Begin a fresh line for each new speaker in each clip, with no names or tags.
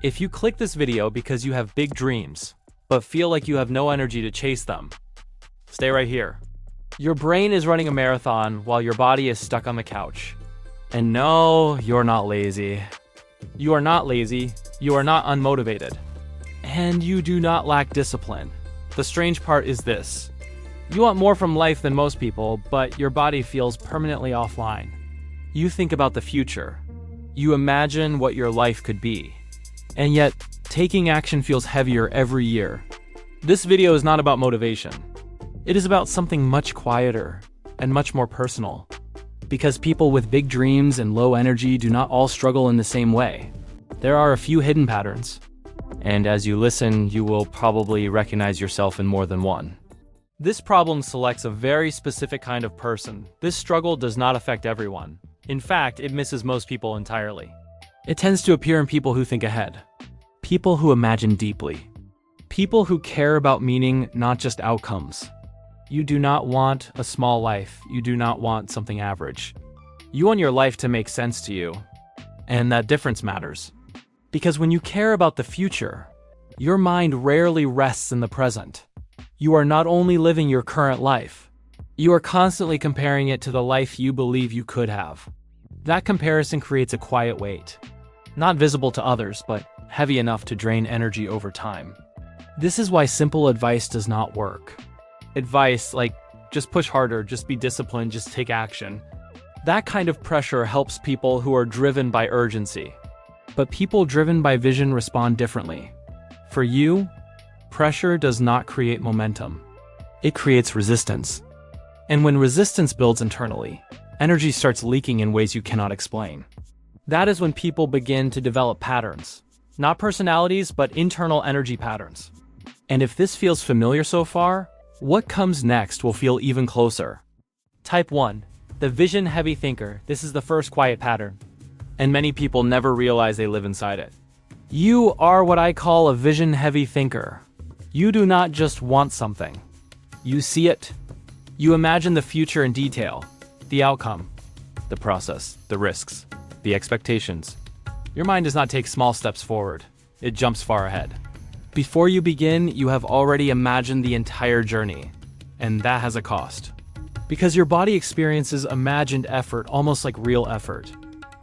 If you click this video because you have big dreams, but feel like you have no energy to chase them, stay right here. Your brain is running a marathon while your body is stuck on the couch. And no, you're not lazy. You are not lazy, you are not unmotivated. And you do not lack discipline. The strange part is this. You want more from life than most people, but your body feels permanently offline. You think about the future. You imagine what your life could be. And yet, taking action feels heavier every year. This video is not about motivation. It is about something much quieter and much more personal. Because people with big dreams and low energy do not all struggle in the same way. There are a few hidden patterns. And as you listen, you will probably recognize yourself in more than one. This problem selects a very specific kind of person. This struggle does not affect everyone. In fact, it misses most people entirely. It tends to appear in people who think ahead. People who imagine deeply. People who care about meaning, not just outcomes. You do not want a small life. You do not want something average. You want your life to make sense to you. And that difference matters. Because when you care about the future, your mind rarely rests in the present. You are not only living your current life, you are constantly comparing it to the life you believe you could have. That comparison creates a quiet weight. Not visible to others, but heavy enough to drain energy over time. This is why simple advice does not work. Advice like, just push harder, just be disciplined, just take action. That kind of pressure helps people who are driven by urgency. But people driven by vision respond differently. For you, pressure does not create momentum. It creates resistance. And when resistance builds internally, energy starts leaking in ways you cannot explain. That is when people begin to develop patterns. Not personalities, but internal energy patterns. And if this feels familiar so far, what comes next will feel even closer. Type 1. The vision-heavy thinker. This is the first quiet pattern. And many people never realize they live inside it. You are what I call a vision-heavy thinker. You do not just want something. You see it. You imagine the future in detail, the outcome, the process, the risks, the expectations. Your mind does not take small steps forward. It jumps far ahead. Before you begin, you have already imagined the entire journey, and that has a cost. Because your body experiences imagined effort almost like real effort.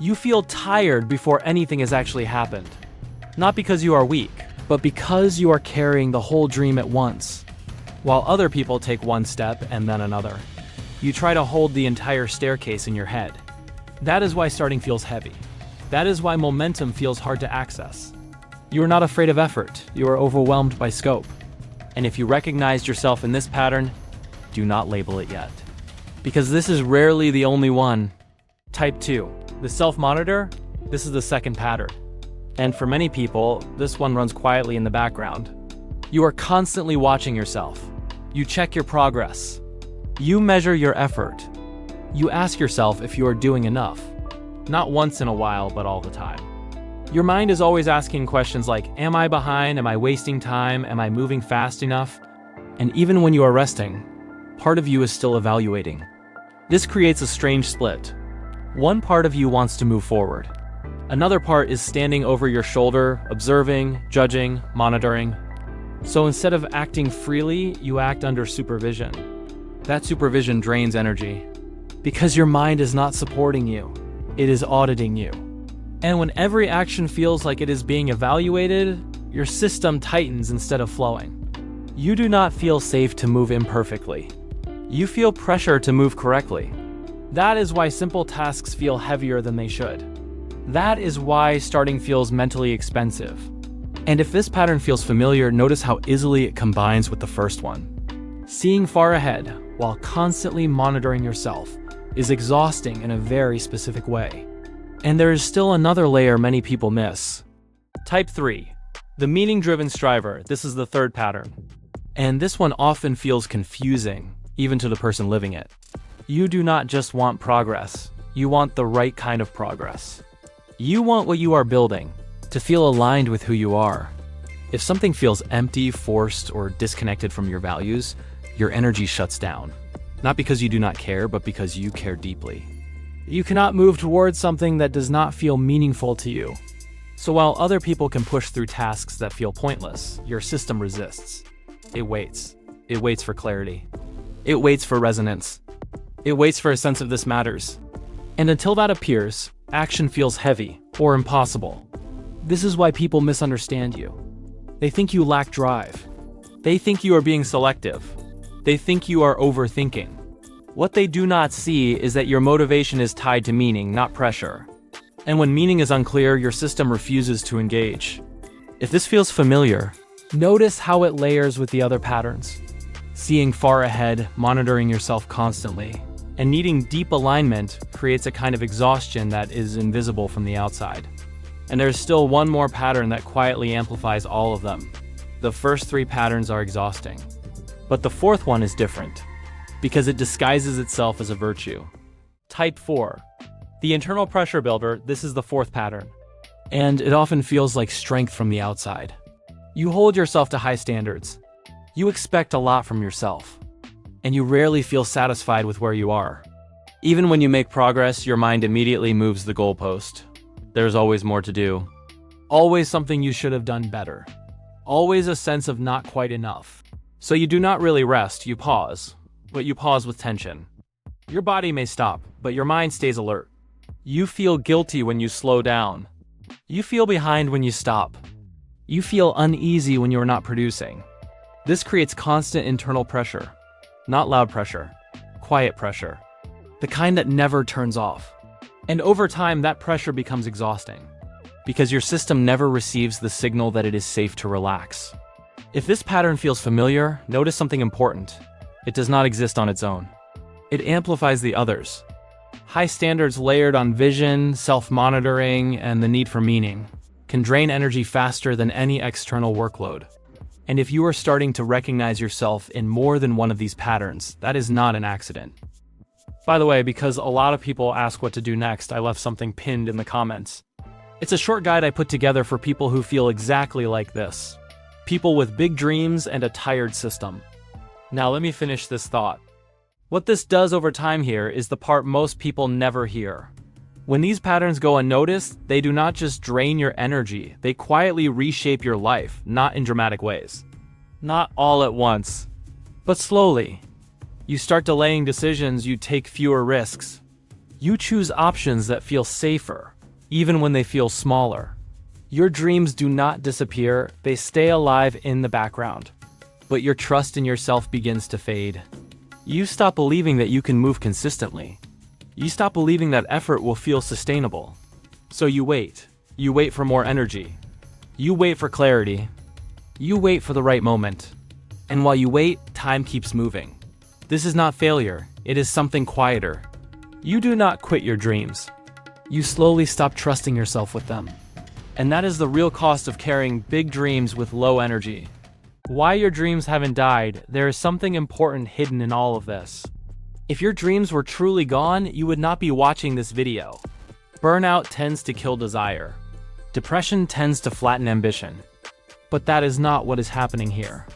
You feel tired before anything has actually happened. Not because you are weak, but because you are carrying the whole dream at once. While other people take one step and then another. You try to hold the entire staircase in your head. That is why starting feels heavy. That is why momentum feels hard to access. You are not afraid of effort. You are overwhelmed by scope. And if you recognized yourself in this pattern, do not label it yet. Because this is rarely the only one. Type 2. The self-monitor. This is the second pattern. And for many people, this one runs quietly in the background. You are constantly watching yourself. You check your progress. You measure your effort. You ask yourself if you are doing enough. Not once in a while, but all the time. Your mind is always asking questions like, am I behind? Am I wasting time? Am I moving fast enough? And even when you are resting, part of you is still evaluating. This creates a strange split. One part of you wants to move forward. Another part is standing over your shoulder, observing, judging, monitoring. So instead of acting freely, you act under supervision. That supervision drains energy. Because your mind is not supporting you. It is auditing you. And when every action feels like it is being evaluated, your system tightens instead of flowing. You do not feel safe to move imperfectly. You feel pressure to move correctly. That is why simple tasks feel heavier than they should. That is why starting feels mentally expensive. And if this pattern feels familiar, notice how easily it combines with the first one. Seeing far ahead while constantly monitoring yourself is exhausting in a very specific way. And there is still another layer many people miss. Type 3. The meaning-driven striver. This is the third pattern. And this one often feels confusing, even to the person living it. You do not just want progress. You want the right kind of progress. You want what you are building to feel aligned with who you are. If something feels empty, forced, or disconnected from your values, your energy shuts down. Not because you do not care, but because you care deeply. You cannot move towards something that does not feel meaningful to you. So while other people can push through tasks that feel pointless, your system resists. It waits. It waits for clarity. It waits for resonance. It waits for a sense of this matters. And until that appears, action feels heavy or impossible. This is why people misunderstand you. They think you lack drive. They think you are being selective. They think you are overthinking. What they do not see is that your motivation is tied to meaning, not pressure. And when meaning is unclear, your system refuses to engage. If this feels familiar, notice how it layers with the other patterns. Seeing far ahead, monitoring yourself constantly, and needing deep alignment creates a kind of exhaustion that is invisible from the outside. And there's still one more pattern that quietly amplifies all of them. The first three patterns are exhausting. But the fourth one is different, because it disguises itself as a virtue. Type 4. The internal pressure builder, this is the fourth pattern. And it often feels like strength from the outside. You hold yourself to high standards. You expect a lot from yourself. And you rarely feel satisfied with where you are. Even when you make progress, your mind immediately moves the goalpost. There's always more to do. Always something you should have done better. Always a sense of not quite enough. So you do not really rest, you pause. But you pause with tension. Your body may stop, but your mind stays alert. You feel guilty when you slow down. You feel behind when you stop. You feel uneasy when you are not producing. This creates constant internal pressure. Not loud pressure, quiet pressure. The kind that never turns off. And over time, that pressure becomes exhausting. Because your system never receives the signal that it is safe to relax. If this pattern feels familiar, notice something important. It does not exist on its own. It amplifies the others. High standards layered on vision, self-monitoring, and the need for meaning can drain energy faster than any external workload. And if you are starting to recognize yourself in more than one of these patterns, that is not an accident. By the way, because a lot of people ask what to do next, I left something pinned in the comments. It's a short guide I put together for people who feel exactly like this. People with big dreams and a tired system. Now let me finish this thought. What this does over time here is the part most people never hear. When these patterns go unnoticed, they do not just drain your energy, they quietly reshape your life, not in dramatic ways. Not all at once, but slowly. You start delaying decisions, you take fewer risks. You choose options that feel safer, even when they feel smaller. Your dreams do not disappear, they stay alive in the background. But your trust in yourself begins to fade. You stop believing that you can move consistently. You stop believing that effort will feel sustainable. So you wait. You wait for more energy. You wait for clarity. You wait for the right moment. And while you wait, time keeps moving. This is not failure. It is something quieter. You do not quit your dreams. You slowly stop trusting yourself with them. And that is the real cost of carrying big dreams with low energy. Why your dreams haven't died, there is something important hidden in all of this. If your dreams were truly gone, you would not be watching this video. Burnout tends to kill desire. Depression tends to flatten ambition. But that is not what is happening here.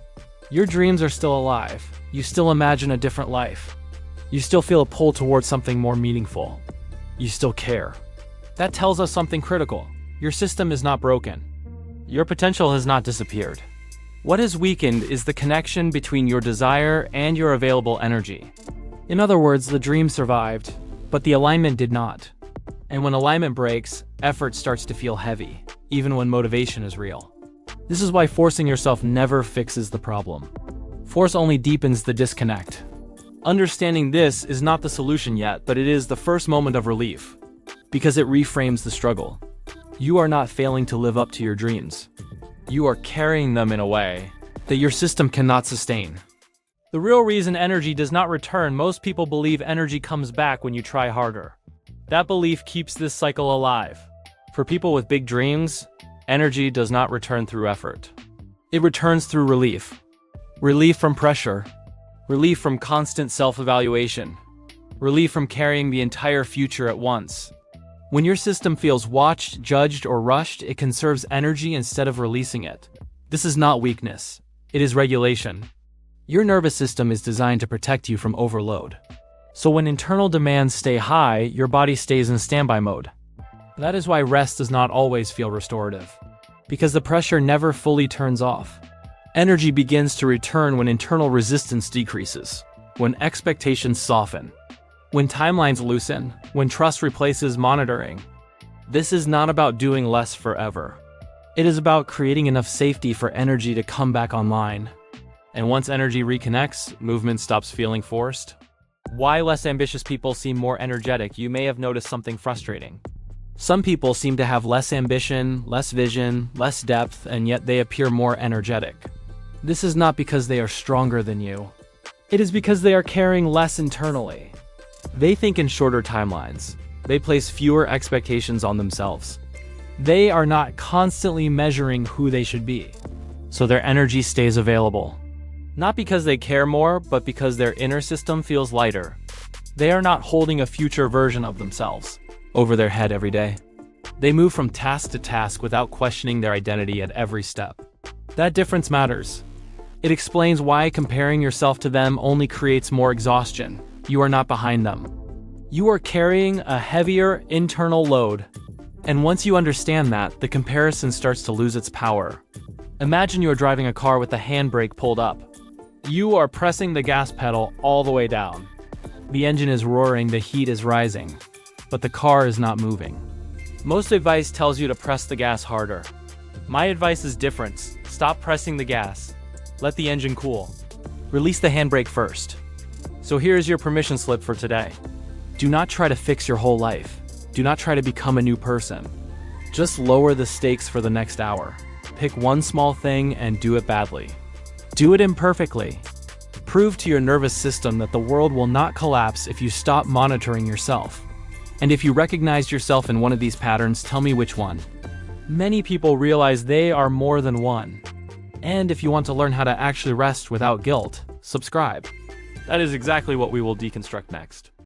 Your dreams are still alive. You still imagine a different life. You still feel a pull towards something more meaningful. You still care. That tells us something critical. Your system is not broken. Your potential has not disappeared. What has weakened is the connection between your desire and your available energy. In other words, the dream survived, but the alignment did not. And when alignment breaks, effort starts to feel heavy, even when motivation is real. This is why forcing yourself never fixes the problem. Force only deepens the disconnect. Understanding this is not the solution yet, but it is the first moment of relief, because it reframes the struggle. You are not failing to live up to your dreams. You are carrying them in a way that your system cannot sustain. The real reason energy does not return, most people believe energy comes back when you try harder. That belief keeps this cycle alive. For people with big dreams, energy does not return through effort. It returns through relief. Relief from pressure. Relief from constant self-evaluation. Relief from carrying the entire future at once. When your system feels watched, judged, or rushed, it conserves energy instead of releasing it. This is not weakness. It is regulation. Your nervous system is designed to protect you from overload. So when internal demands stay high, your body stays in standby mode. That is why rest does not always feel restorative, because the pressure never fully turns off. Energy begins to return when internal resistance decreases, when expectations soften, when timelines loosen, when trust replaces monitoring. This is not about doing less forever. It is about creating enough safety for energy to come back online. And once energy reconnects, movement stops feeling forced. Why less ambitious people seem more energetic? You may have noticed something frustrating. Some people seem to have less ambition, less vision, less depth, and yet they appear more energetic. This is not because they are stronger than you. It is because they are carrying less internally. They think in shorter timelines. They place fewer expectations on themselves. They are not constantly measuring who they should be, so their energy stays available. Not because they care more, but because their inner system feels lighter. They are not holding a future version of themselves over their head every day. They move from task to task without questioning their identity at every step. That difference matters. It explains why comparing yourself to them only creates more exhaustion. You are not behind them. You are carrying a heavier internal load. And once you understand that, the comparison starts to lose its power. Imagine you are driving a car with the handbrake pulled up. You are pressing the gas pedal all the way down. The engine is roaring, the heat is rising, but the car is not moving. Most advice tells you to press the gas harder. My advice is different. Stop pressing the gas. Let the engine cool. Release the handbrake first. So here's your permission slip for today. Do not try to fix your whole life. Do not try to become a new person. Just lower the stakes for the next hour. Pick one small thing and do it badly. Do it imperfectly. Prove to your nervous system that the world will not collapse if you stop monitoring yourself. And if you recognize yourself in one of these patterns, tell me which one. Many people realize they are more than one. And if you want to learn how to actually rest without guilt, subscribe. That is exactly what we will deconstruct next.